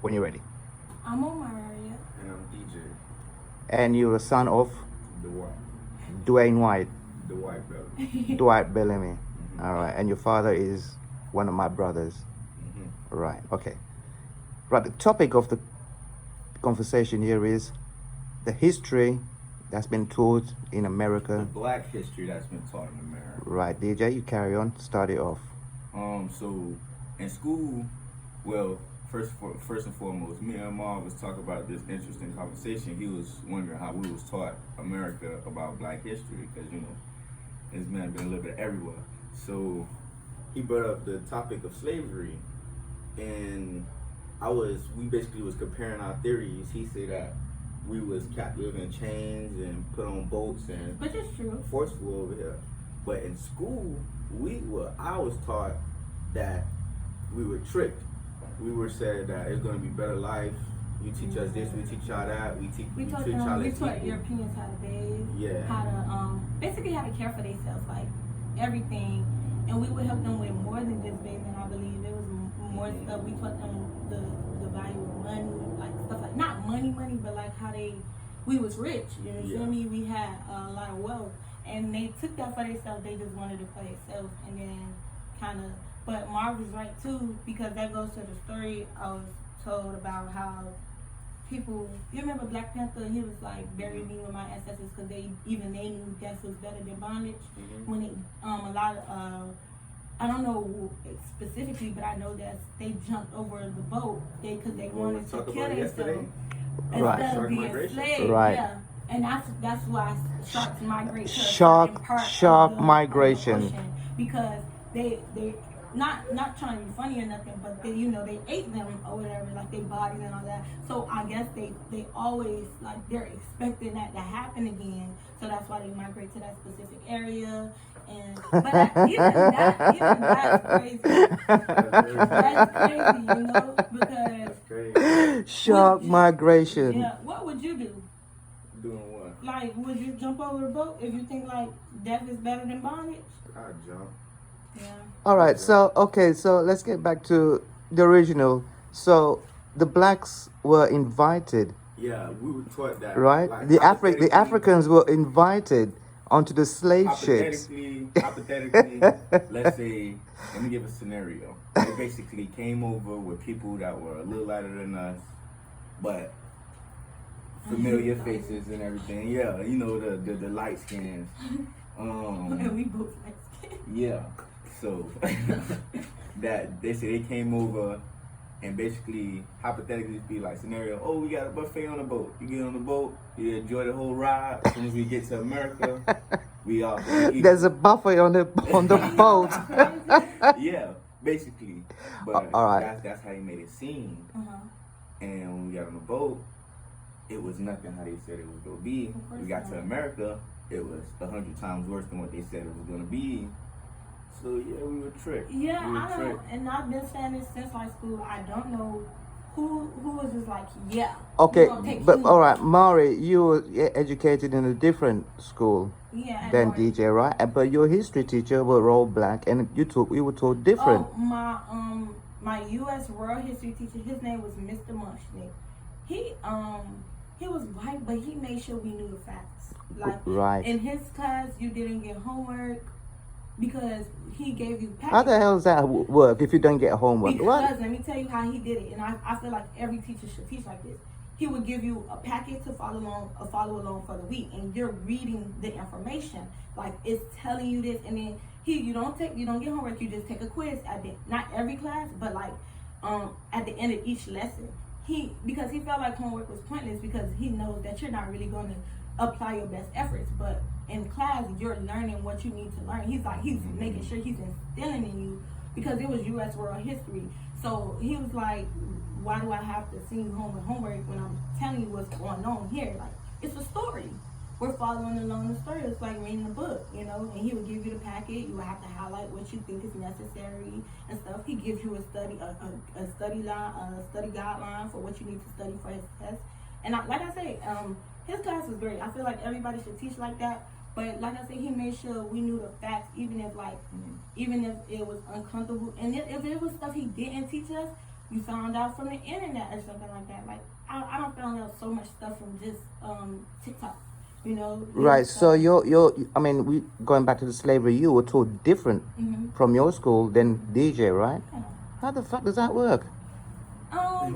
When you're ready. I'm Omaria. And I'm DJ. And you're a son of Dwight. Dwayne White, Dwight Belly. Dwight Bellamy. Mm-hmm. All right. And your father is one of my brothers. Mm-hmm. Right. Okay. Right. The topic of the conversation here is the history that's been taught in The America. black history that's been taught in America. Right, DJ, you carry on. Start it off. So in school, well, first and foremost, me and Mom was talking about this interesting conversation. He was wondering how we was taught America about black history because this man been a little bit everywhere. So he brought up the topic of slavery, and we basically was comparing our theories. He said that we was captive in chains and put on boats and Which is true. forceful over here. But in school, I was taught that we were tricked. We were said that it's going to be better life. You teach us this, we teach y'all that. We teach y'all We as taught people. Europeans how to bathe. Yeah. How to basically how to care for themselves, like everything. And we would help them with more than just bathing. I believe there was more stuff. We taught them the value of money, like stuff like not money, but like how we was rich. You know what I mean? We had a lot of wealth, and they took that for themselves. They just wanted it for themselves, and then kind of. But Marv was right too, because that goes to the story I was told about how people. You remember Black Panther? He was like, bury me with my ancestors, because they knew death was better than bondage. Mm-hmm. When it a lot of I don't know specifically, but I know that they jumped over the boat because they wanted to kill themselves Right. instead of Shark being migration. slaves. Right. Yeah. And that's why sharks migrate to a Shark certain part shark of the migration. ocean, because they not trying to be funny or nothing, but they ate them or whatever, like their bodies and all that. So I guess they always, like, they're expecting that to happen again. So that's why they migrate to that specific area. And even that's crazy. That's crazy, because Crazy. Shark migration. yeah, what would you do? Doing what? Like, would you jump over the boat if you think like death is better than bondage? I jump. Yeah. All right. So let's get back to the original. So the blacks were invited, Yeah, we were taught that. right? Like, The Africans were invited onto the slave ships. Hypothetically, let's say, let me give a scenario. They basically came over with people that were a little lighter than us, but familiar faces and everything. Yeah, the light skins. And we both like Yeah. So that they say they came over and basically hypothetically be like scenario, oh, we got a buffet on the boat. You get on the boat, you enjoy the whole ride. As soon as we get to America, we all There's a buffet on the boat. yeah, basically. But all right. that's how they made it seem. Uh-huh. And when we got on the boat, it was nothing how they said it was gonna be. We got to America, it was 100 times worse than what they said it was gonna be. So yeah, we were tricked. Yeah, we were I don't, tricked. and I've been saying this since high school. I don't know who was just like, yeah. Okay, we gonna take but you. all right, Maury, you were educated in a different school Yeah. and than like, DJ, right? But your history teacher were all black, and you were taught different. Oh, my U.S. World History teacher, his name was Mr. Mushnick. He was white, but he made sure we knew the facts. Like, Right. in his class, you didn't get homework because he gave you packets. How the hell does that work if you don't get homework? Because What? let me tell you how he did it, and I feel like every teacher should teach like this. He would give you a packet to follow along for the week, and you're reading the information, like it's telling you this, and then you don't get homework. You just take a quiz at not every class, but like at the end of each lesson. Because he felt like homework was pointless, because he knows that you're not really going to apply your best efforts, but in class you're learning what you need to learn. He's making sure he's instilling in you, because it was U.S. World History. So he was like, why do I have to send you home with homework when I'm telling you what's going on here? Like, it's a story. We're following along the story. It's like reading a book, and he would give you the packet. You would have to highlight what you think is necessary and stuff. He gives you a study guideline for what you need to study for his test. And like I say, his class was great. I feel like everybody should teach like that. But like I said, he made sure we knew the facts, even if it was uncomfortable, and if it was stuff he didn't teach us, you found out from the internet or something like that. Like I don't found out so much stuff from just TikTok. You know. Right. So I mean, we going back to the slavery. You were taught different from your school than DJ, right? Yeah. How the fuck does that work?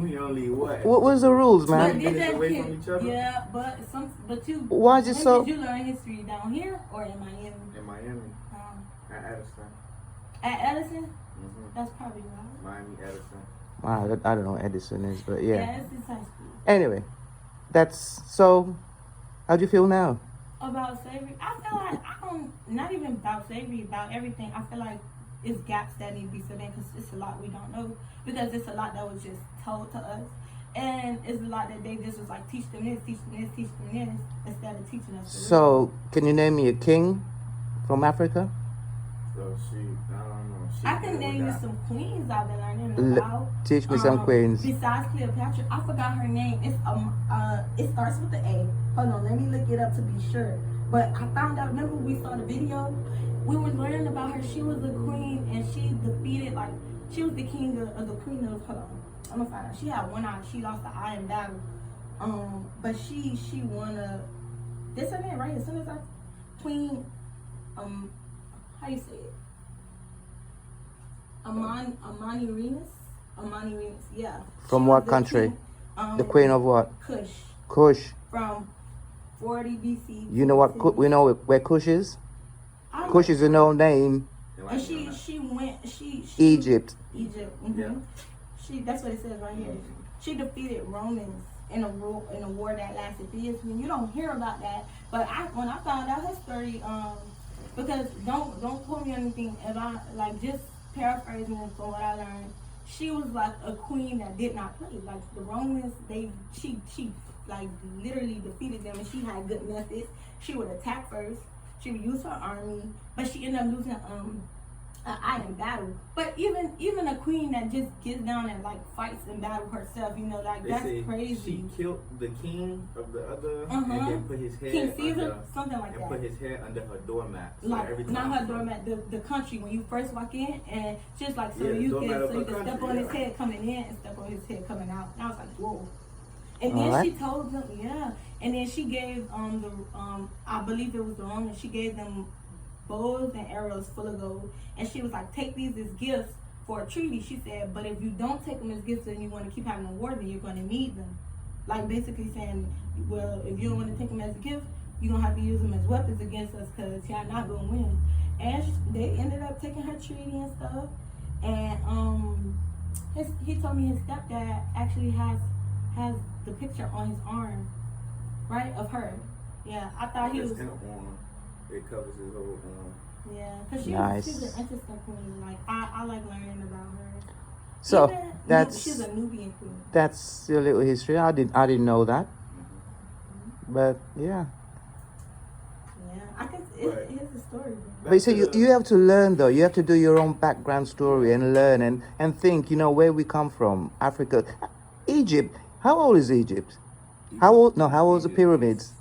We only what? What was the rules, But man? did minutes that away kid- from each other? Yeah, but you. Why is it when so? Did you learn history down here or in Miami? In Miami, Um, at Edison. at Edison, that's probably right. Miami, Edison. Wow, I don't know what Edison is, but yeah. It's high school. Anyway, that's so. How do you feel now? About slavery, I feel like not even about slavery, about everything. I feel like it's gaps that need to be filled in because it's a lot we don't know. Because it's a lot that was just told to us. And it's a lot that they just was like, teach them this, teach them this, teach them this, instead of teaching us. So, can you name me a king from Africa? So I don't know. I can name you some queens I've been learning L- about. Teach me some queens. Besides Cleopatra, I forgot her name. It's it starts with the A. Hold on, let me look it up to be sure. But I found out. Remember we saw the video? We were learning about her. She was a queen, and she defeated she was the king of the queen of. Hold on, I'm gonna find out. She had one eye. She lost the eye in battle. But she won a. This her name right here. As soon as I Queen, how you say it? Amani Remus, yeah. From She what was the country? king, The queen of what? Kush, Kush. from 40 BC. You know what? We know where Kush is. I Kush is an old name. And she went Egypt. Egypt. Yeah. That's what it says right here. She defeated Romans in a war that lasted 3 years. I mean, you don't hear about that, but when I found out her story, because don't quote me on anything. If I just paraphrasing from what I learned, she was like a queen that did not play. Like the Romans, she like literally defeated them, and she had good methods. She would attack first. She would use her army, but she ended up losing an eye in battle. But even a queen that just gets down and fights in battle herself, They that's say crazy. She killed the king of the other, Uh-huh. and then put his head King Caesar, under, something like and that. put his head under her doormat. So every Not time her doormat, the country when you first walk in, and just like Yeah, you doormat of her can step country, on his yeah. head coming in and step on his head coming out. And I was like, whoa. And then Alright. she told them, and then she gave I believe it was the Romans. She gave them bows and arrows full of gold, and she was like, take these as gifts for a treaty. She said, but if you don't take them as gifts and you want to keep having a war, then you're going to need them. Like basically saying, well, if you don't want to take them as a gift, you're going to have to use them as weapons against us because y'all not going to win. And they ended up taking her treaty and stuff. And he told me his stepdad actually has the picture on his arm, right, of her. Yeah, I thought he was. It's in a arm. It covers his whole arm. Yeah, because Nice. she's an interesting queen. Like I like learning about her. So Even she's that's a Nubian queen. that's your little history. I didn't know that. But yeah. Yeah, I can. Right. Here's a story. Bro. But so you have to learn though. You have to do your own background story and learn and think. Where we come from, Africa, Egypt. How old is Egypt? How old? No, how old is the pyramids?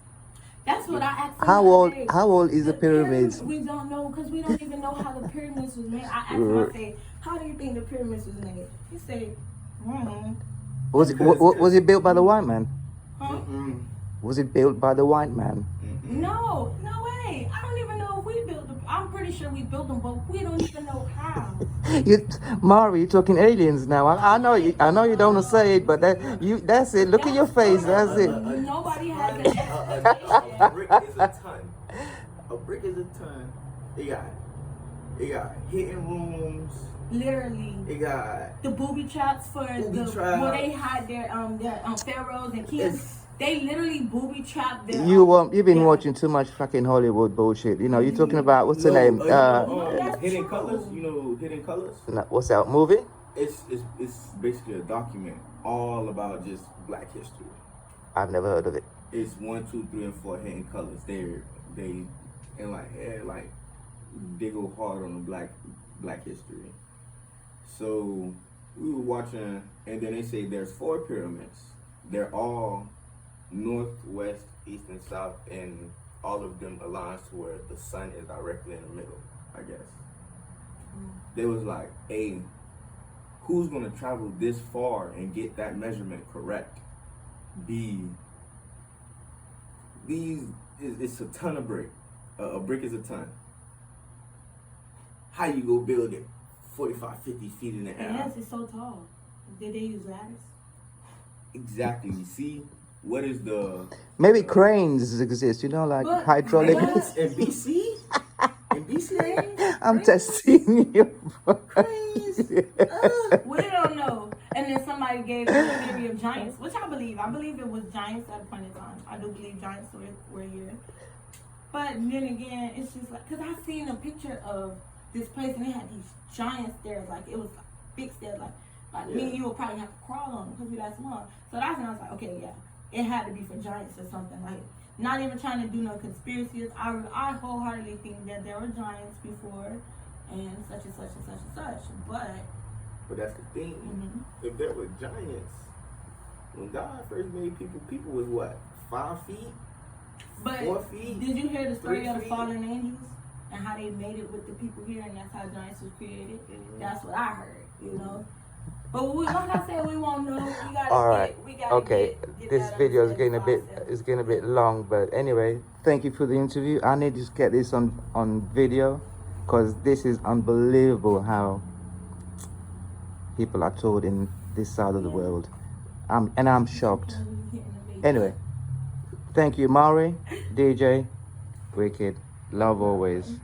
That's what I asked. him How the other old? day. How old is the pyramids? We don't know because we don't even know how the pyramids was made. I asked him. I said, "How do you think the pyramids was made?" He said, Was it built by the white man? "Huh? Was it built by the white man? No, no way. I don't even know if we built them. I'm pretty sure we built them, but we don't even know how." Mari, you're talking aliens now. I know you. I know you don't want to say it, but that's it. Look at your face. That's it. Nobody has an A explanation. brick is a ton. A brick is a ton. It got hidden rooms. Literally. It got The booby traps for where they hide their pharaohs and kings. It's- They literally booby trap their. You've been yeah. watching too much fucking Hollywood bullshit. You're talking about what's the name? That's Hidden true. Colors. You know Hidden Colors. What's that movie? It's basically a document all about just Black history. I've never heard of it. It's 1, 2, 3, and 4 hidden colors. They they go hard on the black history. So we were watching, and then they say there's 4 pyramids. They're all north, west, east, and south, and all of them aligns to where the sun is directly in the middle, I guess. There was like a who's going to travel this far and get that measurement correct? It's a ton of brick. A brick is a ton. How you go build it 45, 50 feet in the air? Yes, it's so tall. Did they use ladders? Exactly. You see, what is the Maybe cranes exist, you know, like But- hydraulic. but- in BC? In BC? I'm testing you. We don't know. And then somebody gave us the theory of giants, which I believe. I believe it was giants at a point in time. I do believe giants were here. But then again, it's just like, because I seen a picture of this place and they had these giant stairs. Like, it was big stairs. Like me and you would probably have to crawl on them because we that small. So that's when I was like, okay, yeah. It had to be for giants or something. Like, not even trying to do no conspiracies. I wholeheartedly think that there were giants before and such and such and such and such. But that's the thing. Mhm. If there were giants, when God first made people was what? 5 feet? But 4 feet? did you hear the story 3 of the feet? fallen angels and how they made it with the people here, and that's how giants was created? Mhm. That's what I heard, you know. But we, like I said, we won't know. We gotta All right. get, we gotta Okay. get This that video is understanding getting a for bit ourselves. it's getting a bit long, but anyway, thank you for the interview. I need to get this on video because this is unbelievable how people are told in this side of the world. I'm shocked. Anyway, thank you, Maury, DJ, Wicked, love always.